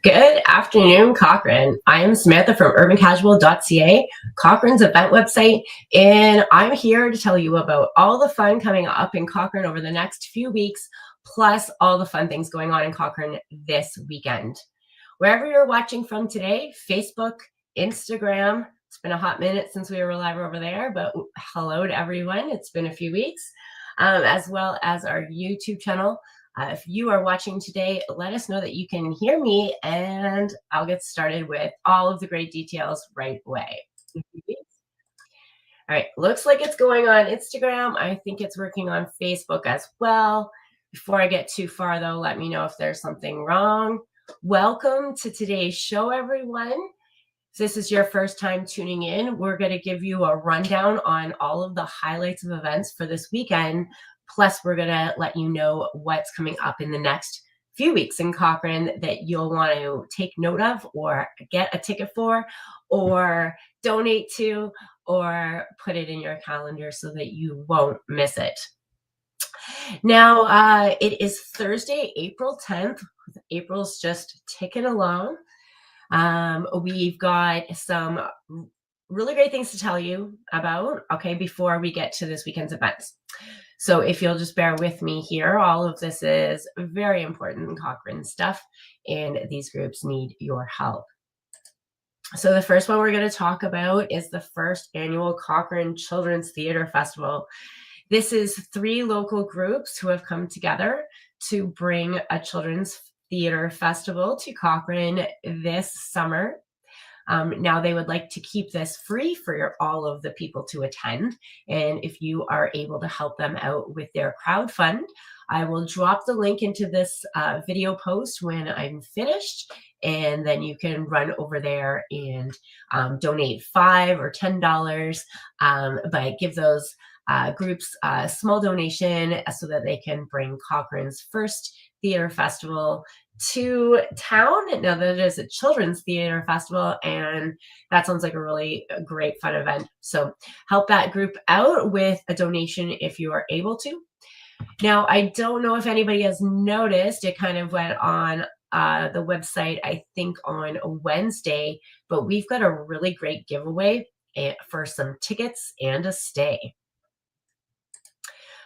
Good afternoon, Cochrane. I am Samantha from urbancasual.ca, Cochrane's event website, and I'm here to tell you about all the fun coming up in Cochrane over the next few weeks, plus all the fun things going on in Cochrane this weekend. Wherever you're watching from today, Facebook, Instagram, it's been a hot minute since we were live over there, but hello to everyone. It's been a few weeks, as well as our YouTube channel. If you are watching today, let us know that you can hear me, and I'll get started with all of the great details right away. All right, looks like it's going on Instagram. I think it's working on Facebook as well. Before I get too far, though, let me know if there's something wrong. Welcome to today's show, everyone. If this is your first time tuning in, we're going to give you a rundown on all of the highlights of events for this weekend. Plus, we're going to let you know what's coming up in the next few weeks in Cochrane that you'll want to take note of or get a ticket for or donate to or put it in your calendar so that you won't miss it. Now, it is Thursday, April 10th. April's just ticking along. We've got some really great things to tell you about, okay, before we get to this weekend's events. So if you'll just bear with me here, all of this is very important Cochrane stuff, and these groups need your help. So the first one we're going to talk about is the first annual Cochrane Children's Theater Festival. This is 3 local groups who have come together to bring a children's theater festival to Cochrane this summer. Now they would like to keep this free for all of the people to attend. And if you are able to help them out with their crowd fund, I will drop the link into this video post when I'm finished. And then you can run over there and donate $5 or $10, but give those groups a small donation so that they can bring Cochrane's first theater festival to town. Now that is a children's theater festival, and that sounds like a really great fun event. So help that group out with a donation if you are able to. Now, I don't know if anybody has noticed, it kind of went on the website, I think on a Wednesday, but we've got a really great giveaway for some tickets and a stay.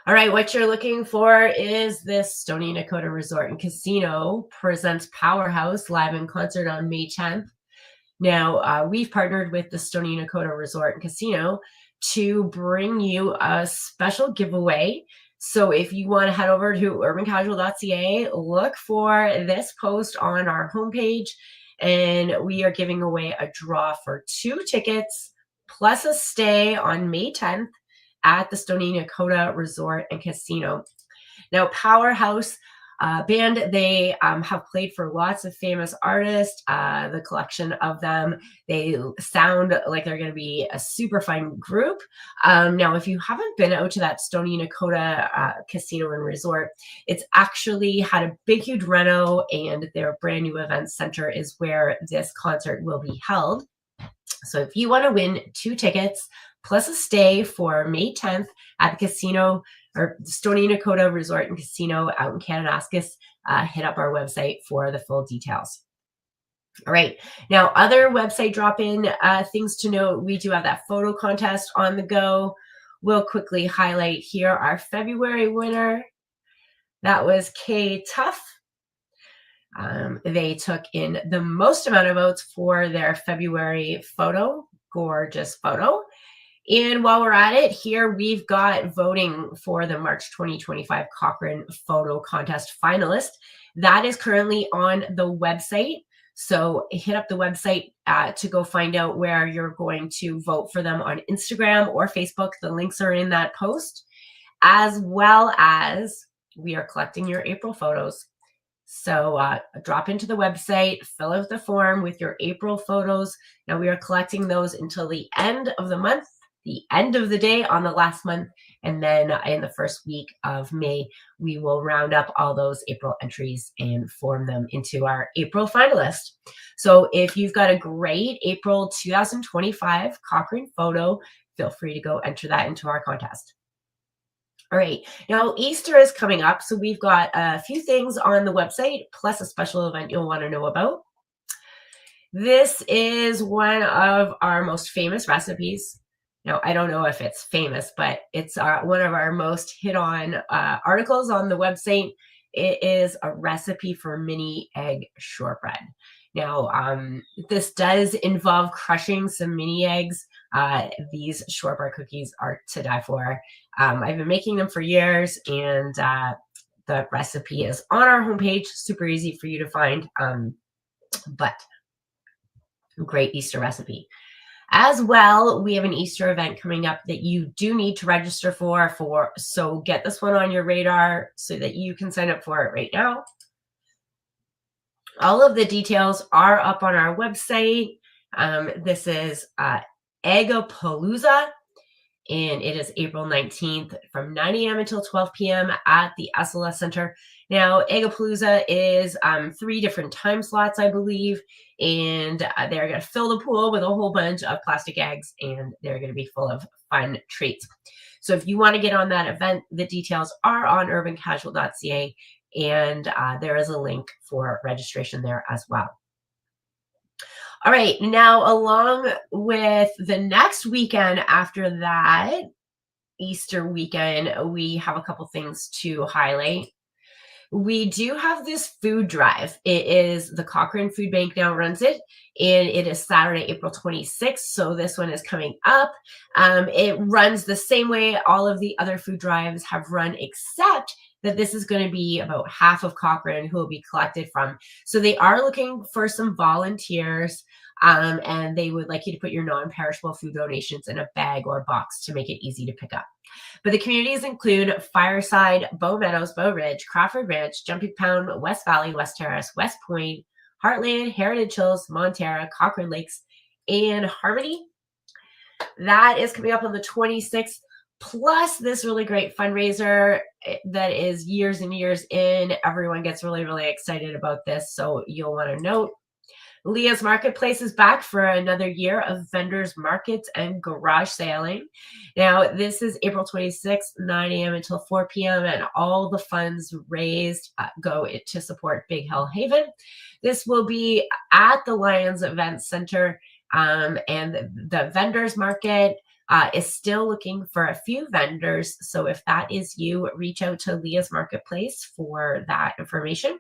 All right, what you're looking for is this Stony Nakota Resort and Casino presents Powerhouse live in concert on May 10th. Now, we've partnered with the Stony Nakota Resort and Casino to bring you a special giveaway. So if you want to head over to urbancasual.ca, look for this post on our homepage, and we are giving away a draw for 2 tickets plus a stay on May 10th at the Stony Nakota Resort and Casino. Now, Powerhouse band, they have played for lots of famous artists, the collection of them. They sound like they're going to be a super fun group. Now, if you haven't been out to that Stony Nakota Casino and Resort, it's actually had a big, huge reno, and their brand new event center is where this concert will be held. So if you want to win 2 tickets plus a stay for May 10th at the casino or Stony Nakota Resort and Casino out in Kananaskis, hit up our website for the full details. All right. Now, other website drop-in things to note, we do have that photo contest on the go. We'll quickly highlight here our February winner. That was K Tuff. They took in the most amount of votes for their February photo, gorgeous photo. And while we're at it, here we've got voting for the March 2025 Cochrane Photo Contest finalist. That is currently on the website. So hit up the website to go find out where you're going to vote for them on Instagram or Facebook. The links are in that post, as well as we are collecting your April photos. So drop into the website, fill out the form with your April photos. Now we are collecting those until the end of the month, the end of the day on the last month, and then in the first week of May, we will round up all those April entries and form them into our April finalist. So if you've got a great April 2025 Cochrane photo, feel free to go enter that into our contest. All right, now Easter is coming up, so we've got a few things on the website, plus a special event you'll want to know about. This is one of our most famous recipes. Now, I don't know if it's famous, but it's one of our most hit on articles on the website. It is a recipe for mini egg shortbread. Now, this does involve crushing some mini eggs. These shortbread cookies are to die for. I've been making them for years, and the recipe is on our homepage. Super easy for you to find, but great Easter recipe. As well, we have an Easter event coming up that you do need to register for. So get this one on your radar so that you can sign up for it right now. All of the details are up on our website. This is Eggapalooza, and it is April 19th from 9 a.m. until 12 p.m. at the SLS Center. Now, Eggapalooza is 3 different time slots, I believe, and they're going to fill the pool with a whole bunch of plastic eggs, and they're going to be full of fun treats. So if you want to get on that event, the details are on urbancasual.ca, and there is a link for registration there as well. All right, now along with the next weekend after that, Easter weekend, we have a couple things to highlight. We do have this food drive. It is the Cochrane Food Bank now runs it, and it is Saturday, April 26th. So this one is coming up. It runs the same way all of the other food drives have run, except that this is going to be about half of Cochrane who will be collected from. So they are looking for some volunteers, and they would like you to put your non-perishable food donations in a bag or box to make it easy to pick up. But the communities include Fireside, Bow Meadows, Bow Ridge, Crawford Ranch, Jumping Pound, West Valley, West Terrace, West Point, Heartland, Heritage Hills, Montara, Cochrane Lakes, and Harmony. That is coming up on the 26th. Plus this really great fundraiser that is years and years in. Everyone gets really, really excited about this, so you'll want to note. Leah's Marketplace is back for another year of vendors markets and garage sailing. Now, this is April 26th, 9 a.m. until 4 p.m., and all the funds raised go to support Big Hill Haven. This will be at the Lions Event Center, and the vendors market is still looking for a few vendors. So if that is you, reach out to Leah's Marketplace for that information.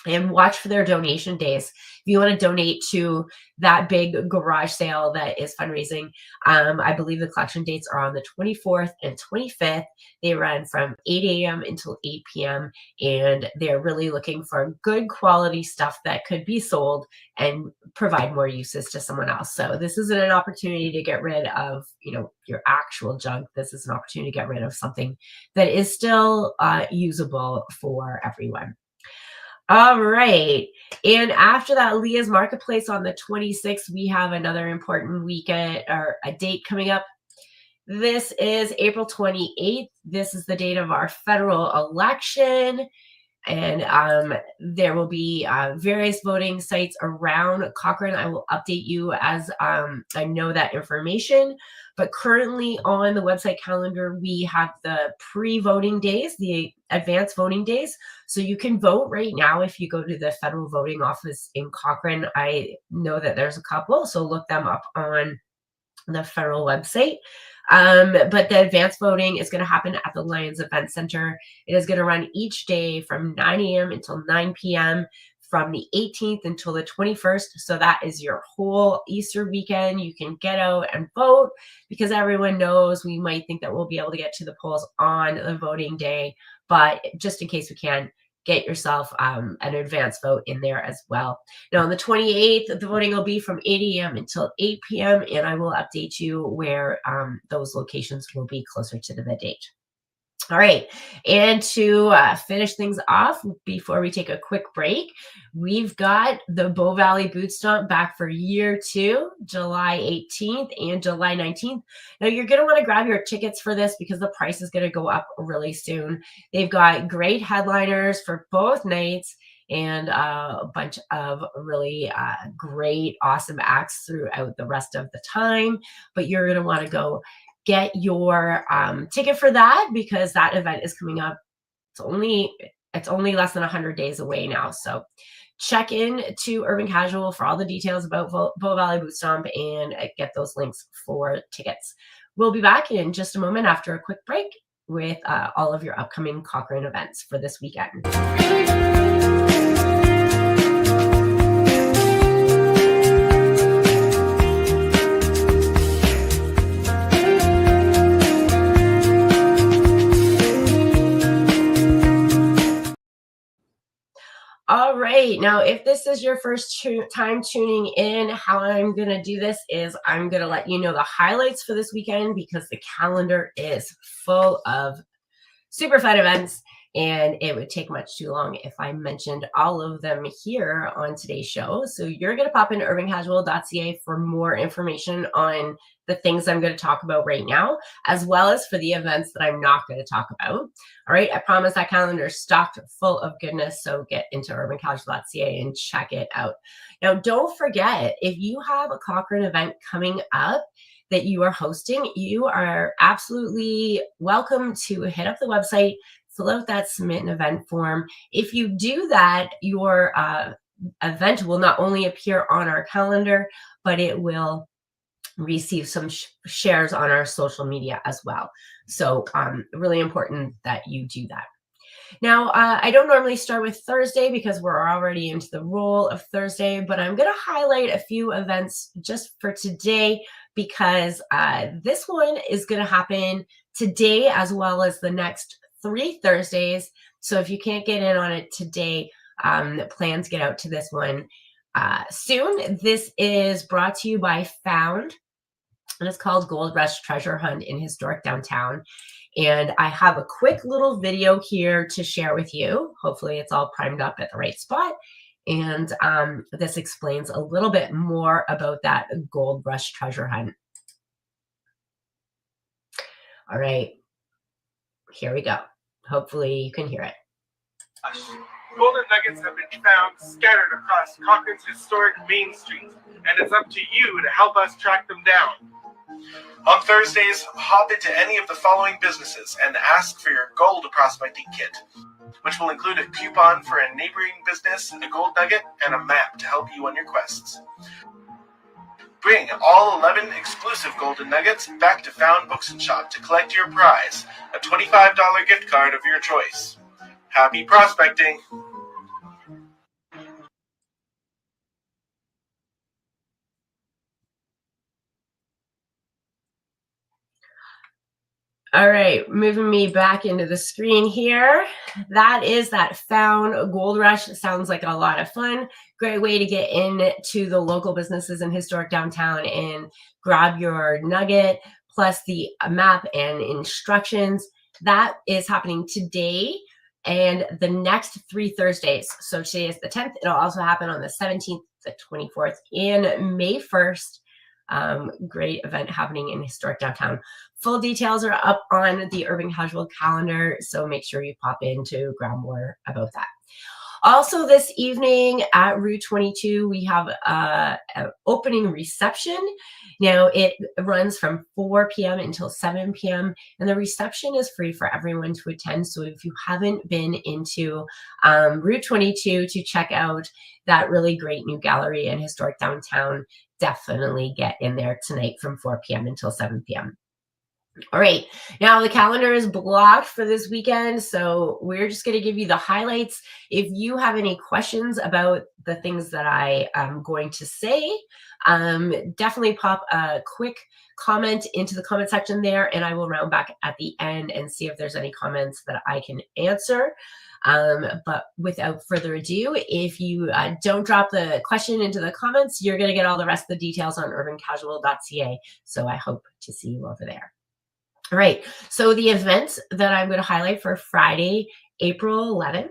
And watch for their donation days. If you want to donate to that big garage sale that is fundraising, I believe the collection dates are on the 24th and 25th. They run from 8 a.m. until 8 p.m. And they're really looking for good quality stuff that could be sold and provide more uses to someone else. So this isn't an opportunity to get rid of, your actual junk. This is an opportunity to get rid of something that is still usable for everyone. All right. And after that, Leah's Marketplace on the 26th, we have another important weekend or a date coming up. This is April 28th. This is the date of our federal election. And there will be various voting sites around Cochrane. I will update you as I know that information. But currently on the website calendar, we have the pre-voting days, the advanced voting days. So you can vote right now if you go to the federal voting office in Cochrane. I know that there's a couple, so look them up on the federal website. But the advanced voting is going to happen at the Lions Event Center. It is going to run each day from 9 a.m. until 9 p.m. from the 18th until the 21st. So that is your whole Easter weekend. You can get out and vote because everyone knows we might think that we'll be able to get to the polls on the voting day. But just in case we can, get yourself an advance vote in there as well. Now, on the 28th, the voting will be from 8 a.m. until 8 p.m., and I will update you where those locations will be closer to the date. All right, and to finish things off before we take a quick break, we've got the Bow Valley Boot Stomp back for year 2, July 18th and July 19th. Now, you're going to want to grab your tickets for this because the price is going to go up really soon. They've got great headliners for both nights and a bunch of really great, awesome acts throughout the rest of the time, but you're going to want to go get your ticket for that because that event is coming up. It's only less than 100 days away now. So check in to Urban Casual for all the details about Bow Valley Boot Stomp and get those links for tickets. We'll be back in just a moment after a quick break with all of your upcoming Cochrane events for this weekend. All right. Now, if this is your first time tuning in, how I'm going to do this is I'm going to let you know the highlights for this weekend because the calendar is full of super fun events, and it would take much too long if I mentioned all of them here on today's show. So you're going to pop into urbancasual.ca for more information on the things I'm going to talk about right now, as well as for the events that I'm not going to talk about. All right, I promise that calendar is stocked full of goodness, so get into urbancasual.ca and check it out. Now, don't forget, if you have a Cochrane event coming up that you are hosting, you are absolutely welcome to hit up the website, fill out that submit an event form. If you do that, your event will not only appear on our calendar, but it will receive some shares on our social media as well. So really important that you do that. Now, I don't normally start with Thursday because we're already into the role of Thursday, but I'm going to highlight a few events just for today because this one is going to happen today as well as the next 3 Thursdays. So if you can't get in on it today, plan to get out to this one soon. This is brought to you by Found, and it's called Gold Rush Treasure Hunt in Historic Downtown. And I have a quick little video here to share with you. Hopefully it's all primed up at the right spot. And this explains a little bit more about that Gold Rush Treasure Hunt. All right, here we go. Hopefully you can hear it. Golden nuggets have been found scattered across Cochrane's historic Main Street, and it's up to you to help us track them down. On Thursdays, hop into any of the following businesses and ask for your gold prospecting kit, which will include a coupon for a neighboring business, a gold nugget, and a map to help you on your quests. Bring all 11 exclusive golden nuggets back to Found Books and Shop to collect your prize, a $25 gift card of your choice. Happy prospecting! All right, moving me back into the screen here. That is that Found Gold Rush. Sounds like a lot of fun. Great way to get into the local businesses in historic downtown and grab your nugget, plus the map and instructions. That is happening today and the next 3 Thursdays. So today is the 10th. It'll also happen on the 17th, the 24th, and May 1st. Great event happening in historic downtown. Full details are up on the Urban Casual calendar, so make sure you pop in to grab more about that. Also this evening at Route 22, we have an opening reception. Now it runs from 4 p.m. until 7 p.m. and the reception is free for everyone to attend. So if you haven't been into Route 22 to check out that really great new gallery in historic downtown, definitely get in there tonight from 4 p.m. until 7 p.m. All right, now the calendar is blocked for this weekend, so we're just going to give you the highlights. If you have any questions about the things that I am going to say, definitely pop a quick comment into the comment section there, and I will round back at the end and see if there's any comments that I can answer. But without further ado, if you don't drop the question into the comments, you're going to get all the rest of the details on urbancasual.ca. So I hope to see you over there. All right, so the events that I'm going to highlight for Friday, April 11th,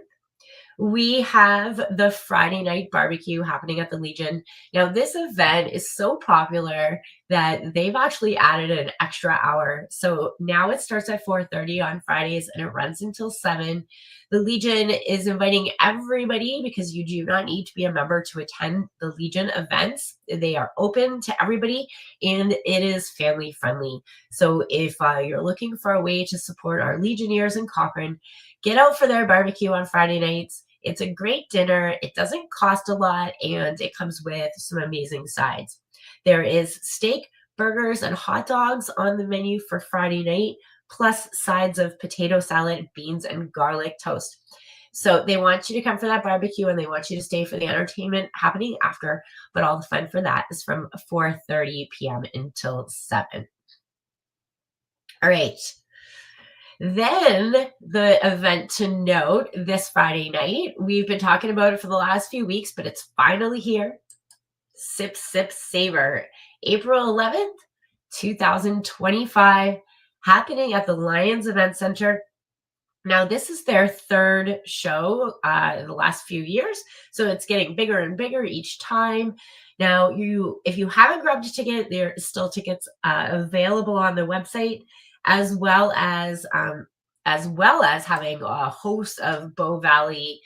we have the Friday night barbecue happening at the Legion. Now, this event is so popular that they've actually added an extra hour. So now it starts at 4:30 on Fridays and it runs until 7. The Legion is inviting everybody because you do not need to be a member to attend the Legion events. They are open to everybody and it is family friendly. So if you're looking for a way to support our Legionnaires in Cochrane, get out for their barbecue on Friday nights. It's a great dinner. It doesn't cost a lot, and it comes with some amazing sides. There is steak, burgers, and hot dogs on the menu for Friday night, plus sides of potato salad, beans, and garlic toast. So they want you to come for that barbecue, and they want you to stay for the entertainment happening after, but all the fun for that is from 4:30 p.m. until 7. All right. Then the event to note this Friday night, we've been talking about it for the last few weeks, but it's finally here. Sip, Sip, Savor, April 11th, 2025, happening at the Lions Event Center. Now, this is their third show in the last few years, so it's getting bigger and bigger each time. Now, if you haven't grabbed a ticket, there are still tickets available on the website, as well as having a host of Bow Valley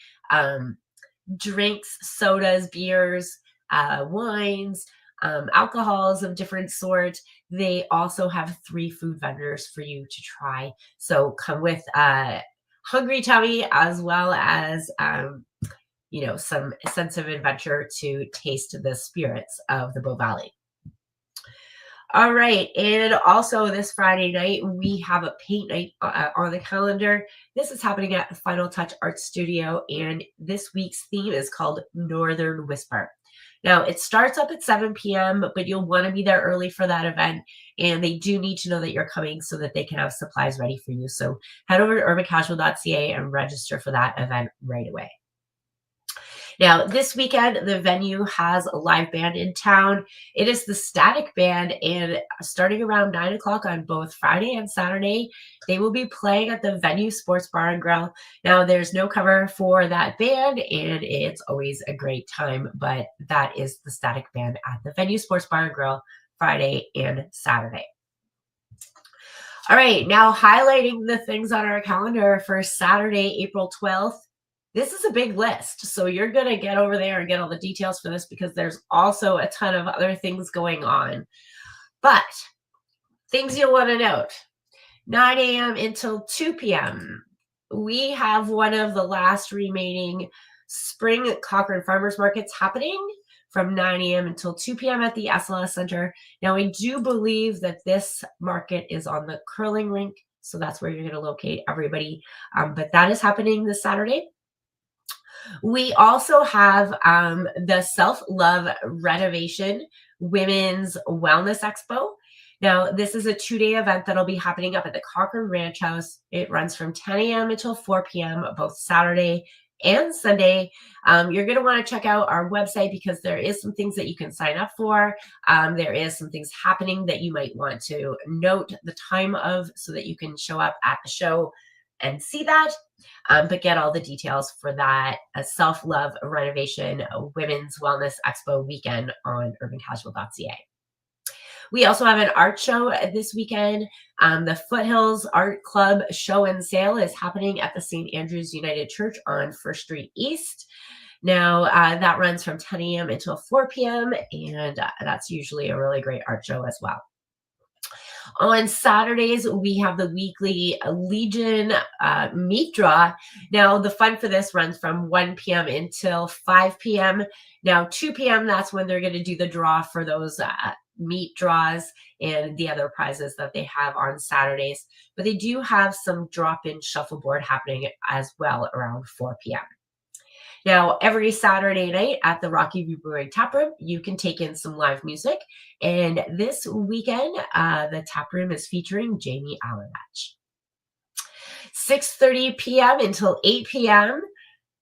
drinks, sodas, beers, wines, alcohols of different sort. They also have 3 food vendors for you to try. So come with a hungry tummy, as well as some sense of adventure to taste the spirits of the Bow Valley. All right, and also this Friday night, we have a paint night on the calendar. This is happening at the Final Touch Art Studio, and this week's theme is called Northern Whisper. Now, it starts up at 7 p.m., but you'll want to be there early for that event, and they do need to know that you're coming so that they can have supplies ready for you. So head over to urbancasual.ca and register for that event right away. Now, this weekend, the venue has a live band in town. It is the Static Band, and starting around 9 o'clock on both Friday and Saturday, they will be playing at the Venue Sports Bar and Grill. Now, there's no cover for that band, and it's always a great time, but that is the Static Band at the Venue Sports Bar and Grill Friday and Saturday. All right, now highlighting the things on our calendar for Saturday, April 12th. This is a big list, so you're going to get over there and get all the details for this because there's also a ton of other things going on. But things you'll want to note, 9 a.m. until 2 p.m., we have one of the last remaining spring Cochrane Farmers Markets happening from 9 a.m. until 2 p.m. at the SLS Center. Now, I do believe that this market is on the curling rink, so that's where you're going to locate everybody. But that is happening this Saturday. We also have the Self-Love Renovation Women's Wellness Expo. Now, this is a 2-day event that'll be happening up at the Cochrane Ranch House. It runs from 10 a.m. until 4 p.m. both Saturday and Sunday. You're going to want to check out our website because there is some things that you can sign up for. There is some things happening that you might want to note the time of so that you can show up at the show and see that. But get all the details for that Self-Love Renovation Women's Wellness Expo weekend on urbancasual.ca. We also have an art show this weekend. The Foothills Art Club Show and Sale is happening at the St. Andrew's United Church on First Street East. Now, that runs from 10 a.m. until 4 p.m., and that's usually a really great art show as well. On Saturdays, we have the weekly Legion meat draw. Now, the fun for this runs from 1 p.m. until 5 p.m. Now, 2 p.m., that's when they're going to do the draw for those meat draws and the other prizes that they have on Saturdays. But they do have some drop-in shuffleboard happening as well around 4 p.m. Now, every Saturday night at the Rocky View Brewing Taproom, you can take in some live music. And this weekend, the taproom is featuring Jamie Allenatch. 6:30 p.m. until 8 p.m.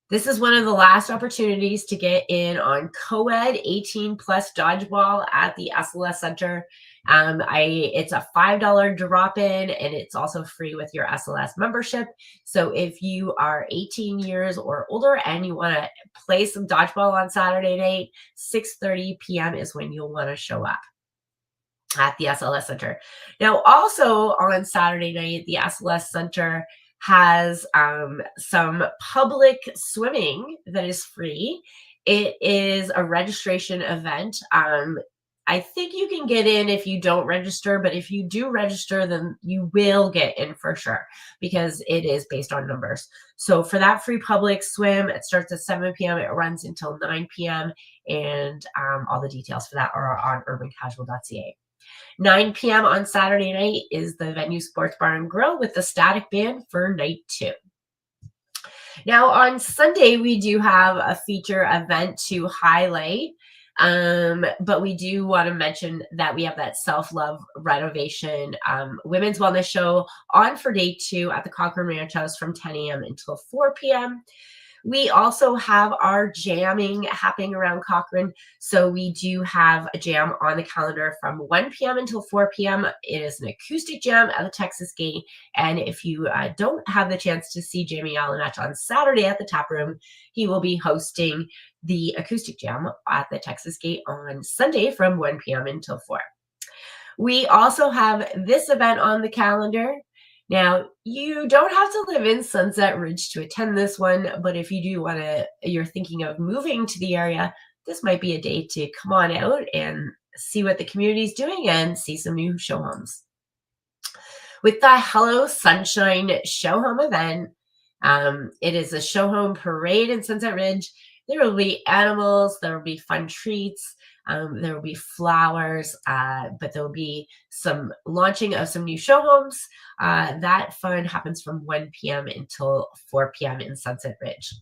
This is one of the last opportunities to get in on co-ed 18 plus dodgeball at the SLS Center. It's a $5 drop-in, and it's also free with your SLS membership. So if you are 18 years or older and you want to play some dodgeball on Saturday night, 6:30 p.m. is when you'll want to show up at the SLS Center. Now, also on Saturday night, the SLS Center has some public swimming that is free. It is a registration event. I think you can get in if you don't register, but if you do register, then you will get in for sure because it is based on numbers. So for that free public swim, it starts at 7 p.m. It runs until 9 p.m. And all the details for that are on urbancasual.ca. 9 p.m. on Saturday night is the Venue Sports Bar and Grill with the Static Band for night 2. Now on Sunday, we do have a feature event to highlight, but we do want to mention that we have that self-love renovation women's wellness show on for day 2 at the Cochrane Ranch House from 10 a.m. until 4 p.m. We also have our jamming happening around Cochrane. So we do have a jam on the calendar from 1 p.m. until 4 p.m. It is an acoustic jam at the Texas Gate. And if you don't have the chance to see Jamie Allenatch on Saturday at the Tap Room, he will be hosting the acoustic jam at the Texas Gate on Sunday from 1 p.m. until 4. We also have this event on the calendar. Now, you don't have to live in Sunset Ridge to attend this one, but if you do you're thinking of moving to the area, this might be a day to come on out and see what the community is doing and see some new show homes. With the Hello Sunshine show home event, it is a show home parade in Sunset Ridge. There will be animals, there will be fun treats, there will be flowers, but there will be some launching of some new show homes. That fun happens from 1 p.m. until 4 p.m. in Sunset Ridge.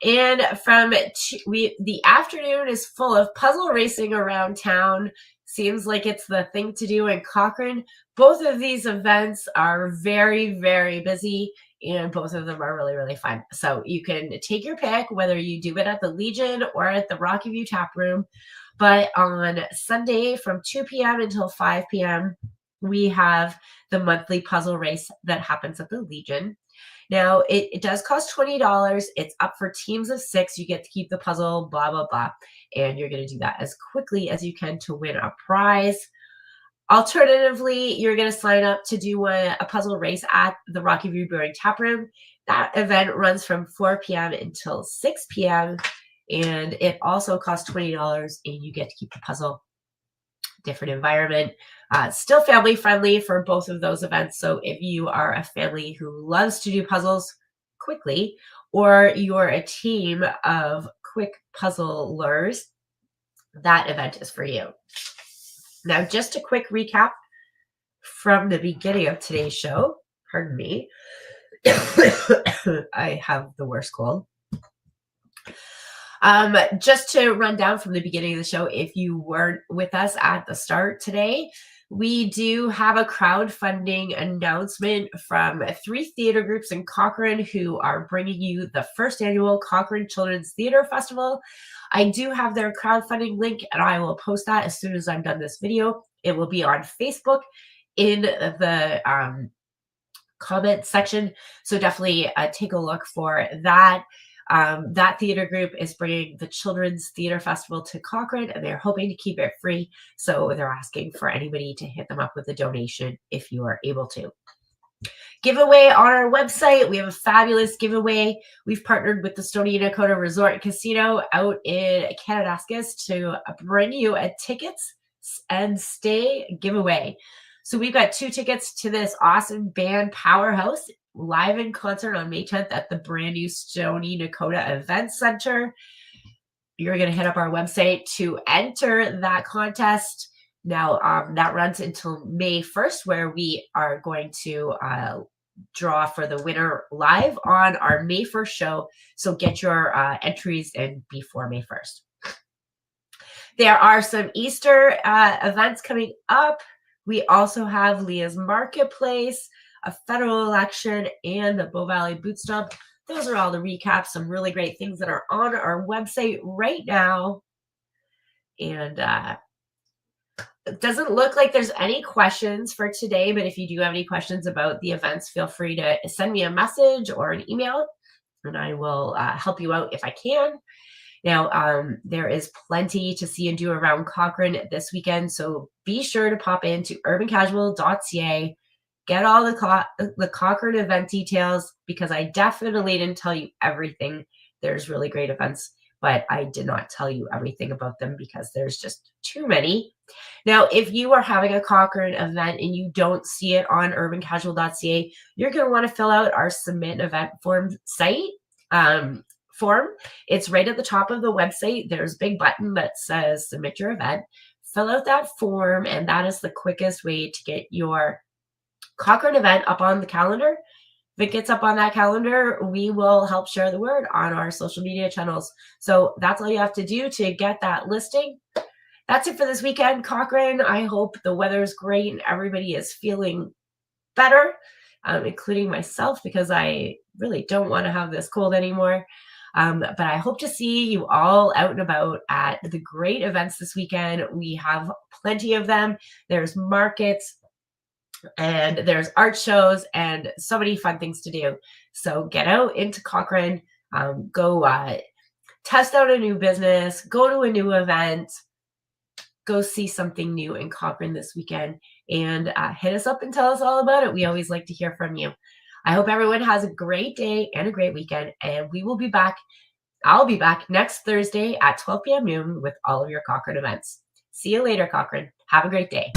And the afternoon is full of puzzle racing around town. Seems like it's the thing to do in Cochrane. Both of these events are very, very busy, and both of them are really, really fun. So you can take your pick, whether you do it at the Legion or at the Rocky View Tap Room. But on Sunday from 2 p.m. until 5 p.m., we have the monthly puzzle race that happens at the Legion. Now, it does cost $20. It's up for teams of 6. You get to keep the puzzle, blah, blah, blah. And you're going to do that as quickly as you can to win a prize. Alternatively, you're going to sign up to do a puzzle race at the Rocky View Brewing Tap Room. That event runs from 4 p.m. until 6 p.m. And it also costs $20, and you get to keep the puzzle. Different environment. Still family friendly for both of those events. So if you are a family who loves to do puzzles quickly, or you're a team of quick puzzlers, that event is for you. Now, just a quick recap from the beginning of today's show. Pardon me. I have the worst cold. Just to run down from the beginning of the show, if you weren't with us at the start today, we do have a crowdfunding announcement from 3 theater groups in Cochrane who are bringing you the first annual Cochrane Children's Theater Festival. I do have their crowdfunding link, and I will post that as soon as I'm done this video. It will be on Facebook in the comment section. So definitely take a look for that. That theater group is bringing the Children's Theater Festival to Cochrane, and they're hoping to keep it free. So they're asking for anybody to hit them up with a donation if you are able to. Giveaway on our website. We have a fabulous giveaway. We've partnered with the Stony Dakota Resort Casino out in Kananaskis to bring you a tickets and stay giveaway. So we've got 2 tickets to this awesome band Powerhouse live in concert on May 10th at the brand new Stony Dakota Event Center. You're going to hit up our website to enter that contest. Now, that runs until May 1st, where we are going to draw for the winner live on our May 1st show. So get your entries in before May 1st. There are some Easter events coming up. We also have Leah's Marketplace, a federal election, and the Bow Valley Boot Stomp. Those are all the recaps, some really great things that are on our website right now. And it doesn't look like there's any questions for today, but if you do have any questions about the events, feel free to send me a message or an email, and I will help you out if I can. Now, there is plenty to see and do around Cochrane this weekend, so be sure to pop into urbancasual.ca. Get all the Cochrane event details, because I definitely didn't tell you everything. There's really great events but I did not tell you everything about them because there's just too many. Now, if you are having a Cochrane event and you don't see it on urbancasual.ca, you're going to want to fill out our submit event form site form. It's right at the top of the website. There's a big button that says submit your event. Fill out that form, and that is the quickest way to get your Cochrane event up on the calendar. If it gets up on that calendar, we will help share the word on our social media channels. So that's all you have to do to get that listing. That's it for this weekend, Cochrane. I hope the weather's great and everybody is feeling better, including myself, because I really don't want to have this cold anymore. But I hope to see you all out and about at the great events this weekend. We have plenty of them. There's markets and there's art shows and so many fun things to do. So get out into Cochrane, go test out a new business, go to a new event, go see something new in Cochrane this weekend, and hit us up and tell us all about it. We always like to hear from you. I hope everyone has a great day and a great weekend, and we will be back. I'll be back next Thursday at 12 p.m. noon with all of your Cochrane events. See you later, Cochrane. Have a great day.